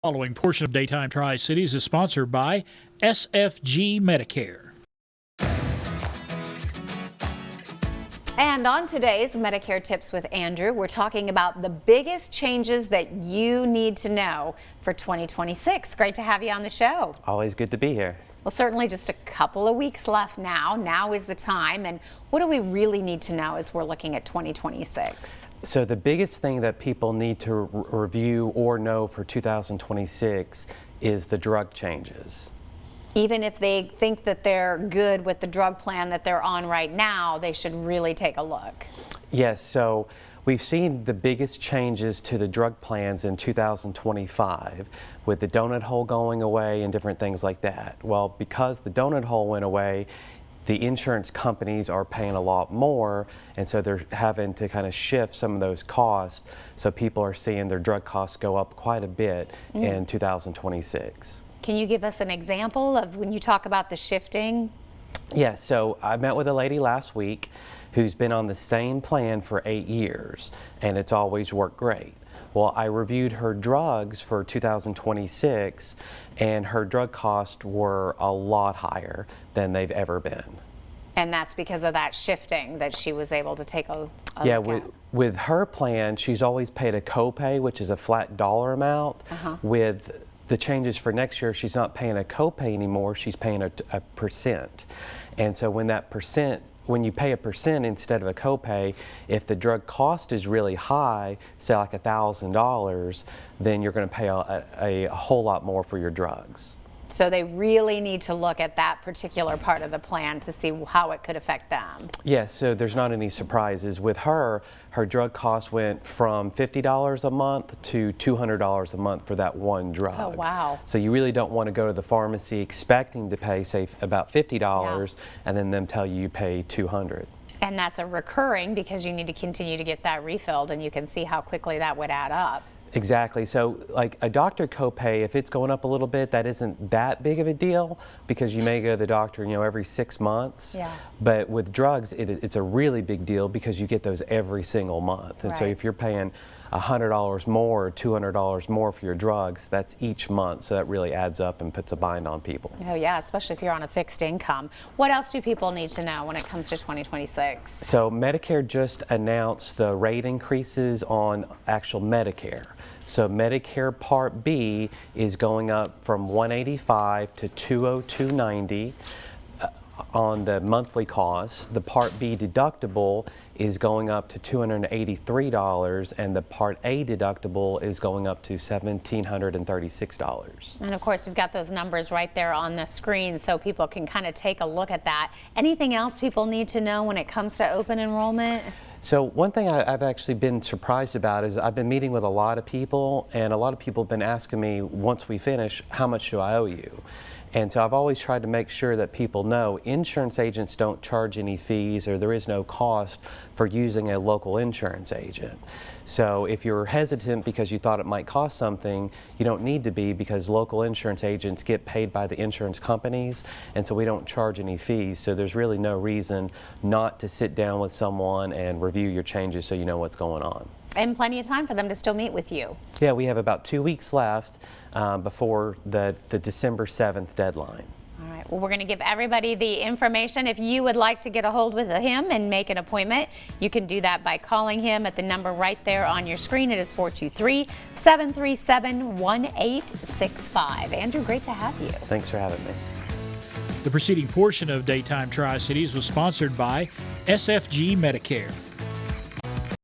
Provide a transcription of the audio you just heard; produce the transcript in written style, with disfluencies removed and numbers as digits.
Following portion of Daytime Tri-Cities is sponsored by SFG Medicare. And on today's Medicare Tips with Andrew, we're talking about the biggest changes that you need to know for 2026. Great to have you on the show. Always good to be here. Well, certainly just a couple of weeks left now. Now is the time. And what do we really need to know as we're looking at 2026? So the biggest thing that people need to review or know for 2026 is the drug changes. Even if they think that they're good with the drug plan that they're on right now, they should really take a look. Yes, so we've seen the biggest changes to the drug plans in 2025 with the donut hole going away and different things like that. Well, because the donut hole went away, the insurance companies are paying a lot more, and so they're having to kind of shift some of those costs. So people are seeing their drug costs go up quite a bit in 2026. Can you give us an example of when you talk about the shifting? Yes, so I met with a lady last week who's been on the same plan for 8 years, and it's always worked great. Well, I reviewed her drugs for 2026, and her drug costs were a lot higher than they've ever been. And that's because of that shifting that she was able to take a Yeah, look at. with her plan, she's always paid a copay, which is a flat dollar amount. With the changes for next year, she's not paying a copay anymore, she's paying a percent. And so when you pay a percent instead of a copay, if the drug cost is really high, say like $1,000, then you're going to pay a whole lot more for your drugs. So they really need to look at that particular part of the plan to see how it could affect them. Yes, so there's not any surprises. With her drug cost went from $50 a month to $200 a month for that one drug. Oh, wow. So you really don't want to go to the pharmacy expecting to pay, say, about $50 and then them tell you pay $200. And that's a recurring because you need to continue to get that refilled, and you can see how quickly that would add up. Exactly. So like a doctor copay, if it's going up a little bit, that isn't that big of a deal because you may go to the doctor, every 6 months. Yeah. But with drugs, it's a really big deal because you get those every single month. And so if you're paying $100 more or $200 more for your drugs, that's each month. So that really adds up and puts a bind on people. Oh yeah, especially if you're on a fixed income. What else do people need to know when it comes to 2026? So Medicare just announced the rate increases on actual Medicare. So Medicare Part B is going up from $185 to $202.90 on the monthly cost. The Part B deductible is going up to $283, and the Part A deductible is going up to $1,736. And of course, we've got those numbers right there on the screen so people can kind of take a look at that. Anything else people need to know when it comes to open enrollment? So one thing I've actually been surprised about is I've been meeting with a lot of people, and a lot of people have been asking me, once we finish, how much do I owe you? And so I've always tried to make sure that people know insurance agents don't charge any fees, or there is no cost for using a local insurance agent. So if you're hesitant because you thought it might cost something, you don't need to be, because local insurance agents get paid by the insurance companies, and so we don't charge any fees. So there's really no reason not to sit down with someone and review your changes so you know what's going on. And plenty of time for them to still meet with you. Yeah, we have about 2 weeks left before the December 7th deadline. All right, well, we're going to give everybody the information. If you would like to get a hold with him and make an appointment, you can do that by calling him at the number right there on your screen. It is 423-737-1865. Andrew, great to have you. Thanks for having me. The preceding portion of Daytime Tri-Cities was sponsored by SFG Medicare.